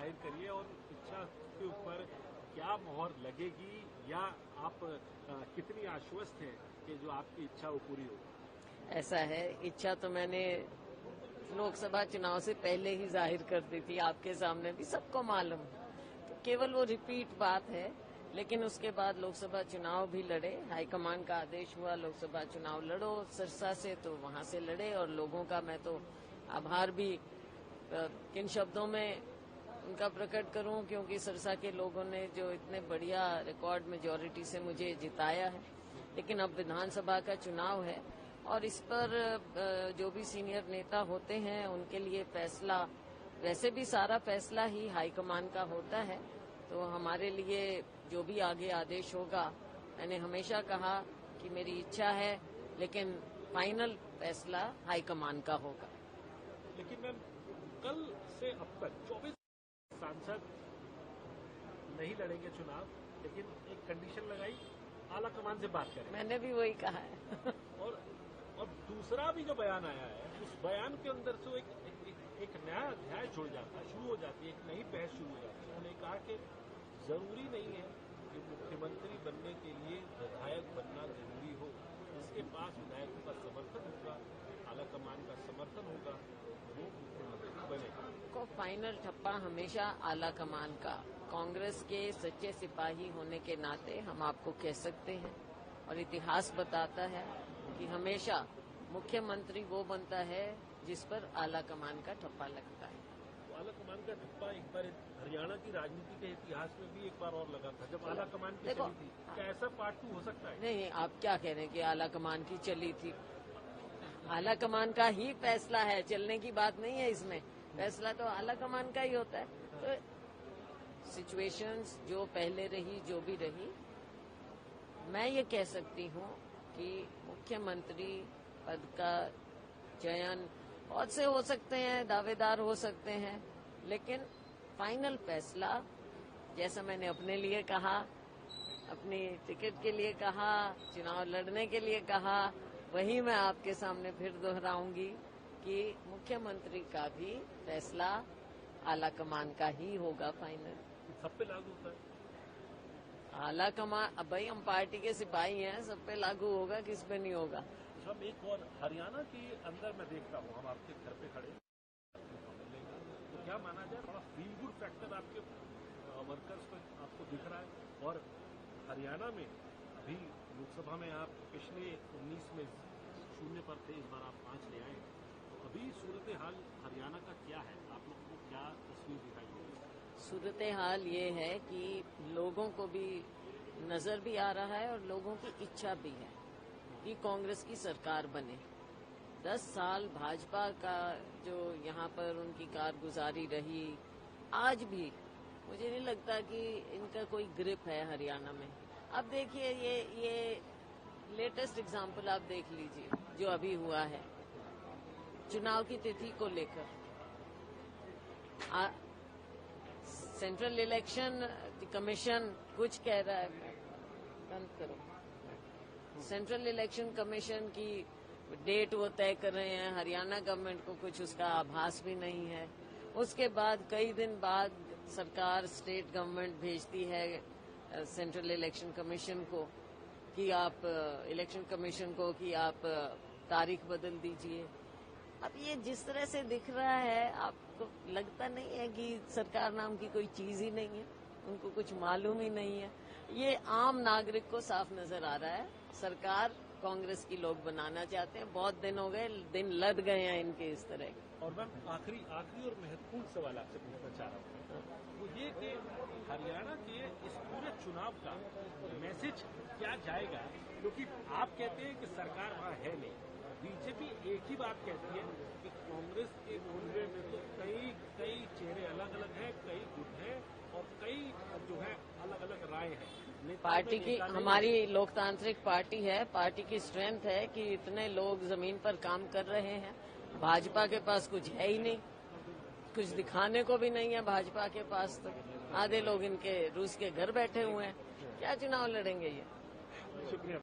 जाहिर करिए और इच्छा के ऊपर क्या मोहर लगेगी या आप कितनी आश्वस्त हैं कि जो आपकी इच्छा वो पूरी होगी? ऐसा है, इच्छा तो मैंने लोकसभा चुनाव से पहले ही जाहिर कर दी थी, आपके सामने भी सबको मालूम। तो केवल वो रिपीट बात है, लेकिन उसके बाद लोकसभा चुनाव भी लड़े। हाईकमान का आदेश हुआ लोकसभा चुनाव लड़ो सिरसा से, तो वहां से लड़े। और लोगों का मैं तो आभार भी किन शब्दों में उनका प्रकट करूं, क्योंकि सिरसा के लोगों ने जो इतने बढ़िया रिकॉर्ड मेजॉरिटी से मुझे जिताया है। लेकिन अब विधानसभा का चुनाव है और इस पर जो भी सीनियर नेता होते हैं उनके लिए फैसला, वैसे भी सारा फैसला ही हाईकमान का होता है। तो हमारे लिए जो भी आगे आदेश होगा, मैंने हमेशा कहा कि मेरी इच्छा है, लेकिन फाइनल फैसला हाईकमान का होगा। लेकिन मैम, कल से अब तक 24 सांसद नहीं लड़ेंगे चुनाव, लेकिन एक कंडीशन लगाई, आला कमान से बात करें। मैंने भी वही कहा है। और दूसरा भी जो बयान आया है, उस बयान के अंदर से एक नया अध्याय जुड़ जाता है, शुरू हो जाती है, एक नई बहस शुरू हो जाती है। उन्होंने कहा कि जरूरी नहीं है कि मुख्यमंत्री बनने के लिए विधायक बनना जरूरी हो। जिसके पास विधायकों का समर्थन होगा, आला कमान का समर्थन होगा, वो मुख्यमंत्री बनेगा। को फाइनल ठप्पा हमेशा आला कमान का। कांग्रेस के सच्चे सिपाही होने के नाते हम आपको कह सकते हैं, और इतिहास बताता है कि हमेशा मुख्यमंत्री वो बनता है जिस पर आला कमान का ठप्पा लगता है। तो आला कमान का ठप्पा एक बार हरियाणा की राजनीति के इतिहास में भी एक बार और लगा था, जब आला कमान की चली थी। क्या ऐसा पार्ट 2 हो सकता है? नहीं, आप क्या कह रहे हैं कि आला कमान की चली थी? आला कमान का ही फैसला है, चलने की बात नहीं है इसमें। फैसला तो आला कमान का ही होता है। तो सिचुएशंस जो पहले रही, जो भी रही, मैं ये कह सकती हूँ कि मुख्यमंत्री पद का चयन बहुत से हो सकते हैं, दावेदार हो सकते हैं, लेकिन फाइनल फैसला, जैसा मैंने अपने लिए कहा, अपनी टिकट के लिए कहा, चुनाव लड़ने के लिए कहा, वही मैं आपके सामने फिर दोहराऊंगी कि मुख्यमंत्री का भी फैसला आला कमान का ही होगा फाइनल। सब पे लागू होता है आला कमान? अब भाई हम पार्टी के सिपाही हैं, सब पे लागू होगा, किस पे नहीं होगा। हम एक और हरियाणा के अंदर मैं देखता हूँ, हम आपके घर पे खड़े, तो क्या माना जाए, बड़ा फील गुड फैक्टर आपके वर्कर्स को आपको दिख रहा है। और हरियाणा में अभी लोकसभा में आप पिछले 19 में 0 पर थे, इस बार आप 5 ले आए। तो अभी सूरत हाल हरियाणा का क्या है, आप लोगों को क्या तस्वीर दिखाई देगी? सूरत हाल ये है कि लोगों को भी नजर भी आ रहा है और लोगों की इच्छा भी है कि कांग्रेस की सरकार बने। 10 साल भाजपा का जो यहाँ पर उनकी कारगुजारी रही, आज भी मुझे नहीं लगता कि इनका कोई ग्रिप है हरियाणा में। अब देखिए, ये लेटेस्ट एग्जाम्पल आप देख लीजिए जो अभी हुआ है चुनाव की तिथि को लेकर। सेंट्रल इलेक्शन कमीशन कुछ कह रहा है, बंद करो। सेंट्रल इलेक्शन कमीशन की डेट वो तय कर रहे हैं, हरियाणा गवर्नमेंट को कुछ उसका आभास भी नहीं है। उसके बाद कई दिन बाद सरकार, स्टेट गवर्नमेंट भेजती है सेंट्रल इलेक्शन कमीशन को कि आप इलेक्शन कमीशन को कि आप तारीख बदल दीजिए। अब ये जिस तरह से दिख रहा है, आपको लगता नहीं है कि सरकार नाम की कोई चीज ही नहीं है, उनको कुछ मालूम ही नहीं है। ये आम नागरिक को साफ नजर आ रहा है सरकार कांग्रेस की लोग बनाना चाहते हैं। बहुत दिन हो गए, दिन लद गए हैं इनके इस तरह के। और मैम, आखिरी और महत्वपूर्ण सवाल आपसे पूछना चाह रहा हूँ, वो ये कि हरियाणा के इस पूरे चुनाव का मैसेज क्या जाएगा, क्योंकि आप कहते हैं कि सरकार वहाँ है नहीं, बीजेपी एक ही बात कहती है कि कांग्रेस के कोल्हे में तो कई चेहरे अलग अलग हैं, कई गुट हैं और कई जो है अलग अलग राय है। पार्टी की, हमारी लोकतांत्रिक पार्टी है, पार्टी की स्ट्रेंथ है कि इतने लोग जमीन पर काम कर रहे हैं। भाजपा के पास कुछ है ही नहीं, कुछ दिखाने को भी नहीं है भाजपा के पास। तो आधे लोग इनके रूस के घर बैठे हुए हैं, क्या चुनाव लड़ेंगे ये? शुक्रिया।